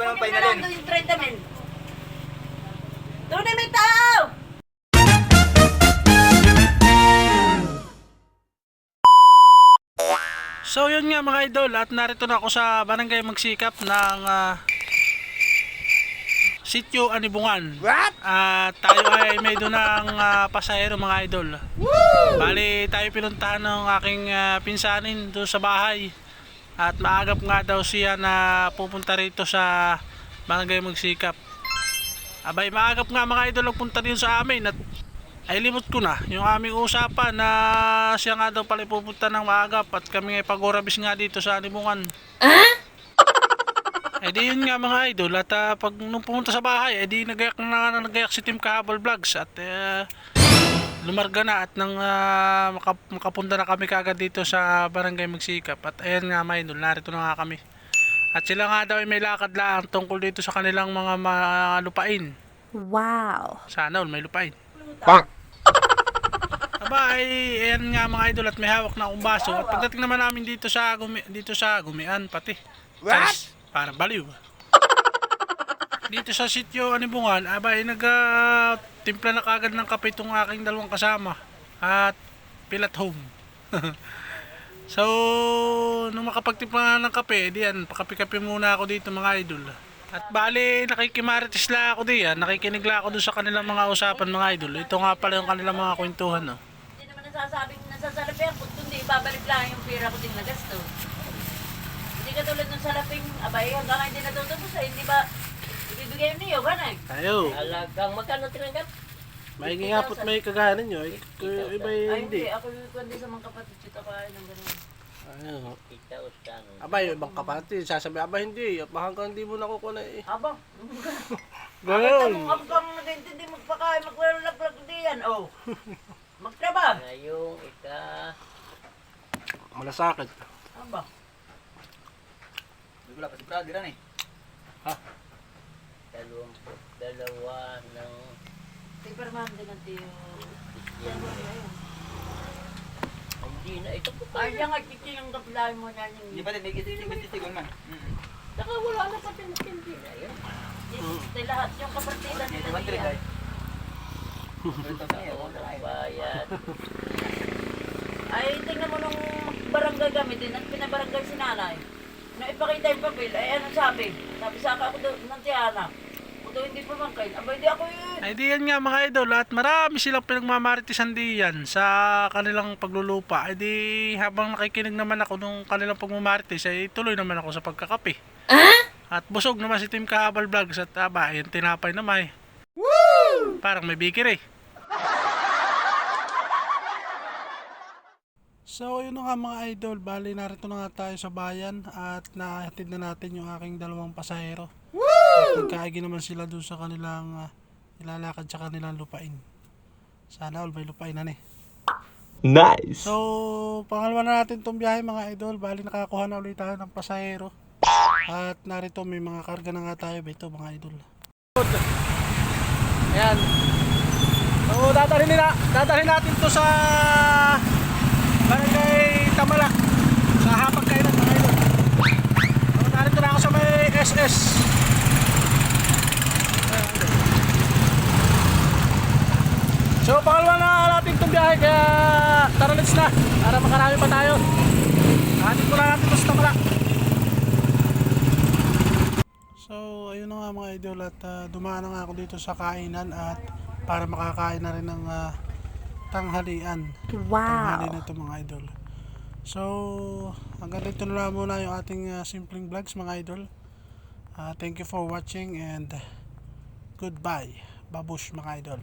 naman painalin. Yung 30 mil. Doon may tao! So yun nga mga idol, at narito na ako sa Barangay Magsikap ng Sitio Anibungan. What? At tayo ay may doon ng pasahero mga idol. Bali tayo pinuntahan ng aking pinsanin doon sa bahay. At maagap nga daw siya na pupunta rito sa Barangay Magsikap. Abay maagap nga mga idol nagpunta din sa amin at ay limot ko na yung aming usapan na siya nga daw pala pupunta ng maagap at kami ay pag-orabis nga dito sa Anibungan. Eh di yun nga mga idol at pag nung pumunta sa bahay eh di nagayak si Team Kahabol Vlogs at lumarga na at nang makapunta na kami kagad dito sa Barangay Magsikap at ayan nga mga idol, narito na nga kami. At sila nga daw ay may lakad lang tungkol dito sa kanilang mga lupain. Wow. Sana all may lupain. Bang! Aba ay ayan nga mga idol at may hawak na akong baso at pagdating naman namin dito sa Gumian pati. What? Parang baliw. Dito sa Sitio Anibungan aba ay timpla na kagad ng kape itong aking dalawang kasama at pilat home. So nung makapagtimpla ng kape diyan pakape-kape muna ako dito mga idol. At bali nakikimarites lang ako diyan, nakikinig lang ako doon sa kanilang mga usapan mga idol. Ito nga pala yung kanilang mga kwentuhan no. Hindi naman nasasalapihan kung hindi ibabalik lang yung pera ko din na gasto. Hindi ka tulad ng salaping, abay hanggang hindi natutupos ay hindi ba ibibigay niyo ba na? Tayo. Alagang magkano tinanggap? May ngapot may kagahanan nyo. Iba Ay hindi. ako kundi sa mga kapatid ko tayo ng ganun. Ayun. Abay, yung ibang kapatid, sasabi, abay hindi, hanggang hindi mo nakukuha na eh. Aba, Ganun. ako kang nag-intindi magpakain, maglalaglag diyan, oh. Magtrabaho. Ngayong Malasakit. Aba, Wala pa si Brad, diran eh. ika-22 ng tiperman din ang tiyo. Yan. Hindi na ito po Ay, yan nga, yung kapilahin mo na Hindi yung... pa din, may titigon man. Saka wala na pati hindi na yun. Lahat yung kapartida nila Hindi diyan. ay. Ako ng bayan. Ay, tingnan mo nung barangay kami din at pinabarangay si nanay. Nung ipakita yung papel, ay ano sabi? Sabi sa ako doon ng tiyana. Kung doon hindi pamangkay, abay di ako yun. Ay di yan nga mga idol at marami silang pinagmamaritisan diyan sa kanilang paglulupa. Ay di habang nakikinig naman ako nung kanilang pagmamaritis ay tuloy naman ako sa pagkakape. At busog naman si Team Kahabol Vlogs at aba yung tinapay na may. Woo! Parang may bikir eh. So yun na nga mga idol, bali narito na nga tayo sa bayan at nahatid na natin yung aking dalawang pasahero. At nagkaagi naman sila doon sa kanilang nilalakad sa kanilang lupain. Sana all may lupain na eh. Nice! So pangalawa na natin itong biyahe mga idol, bali nakakuha na ulit tayo ng pasahero. At narito may mga karga na nga tayo ito mga idol. Ayan. So dadalhin natin to sa Barangay Tamala sa Hapag-Kainan mga idol. So narito na ako sa may SS. So pangalawa na natin itong biyahe kaya tara let's na para makarami pa tayo. Natin ko na natin ito sa Tamala. So ayun na nga mga idol at dumaan na nga ako dito sa kainan at para makakain na rin ng tanghalian. Wow. Tanghali na ito mga idol. So hanggang dito na lang muna yung ating simpleng vlogs mga idol. Thank you for watching and goodbye. Babush mga idol.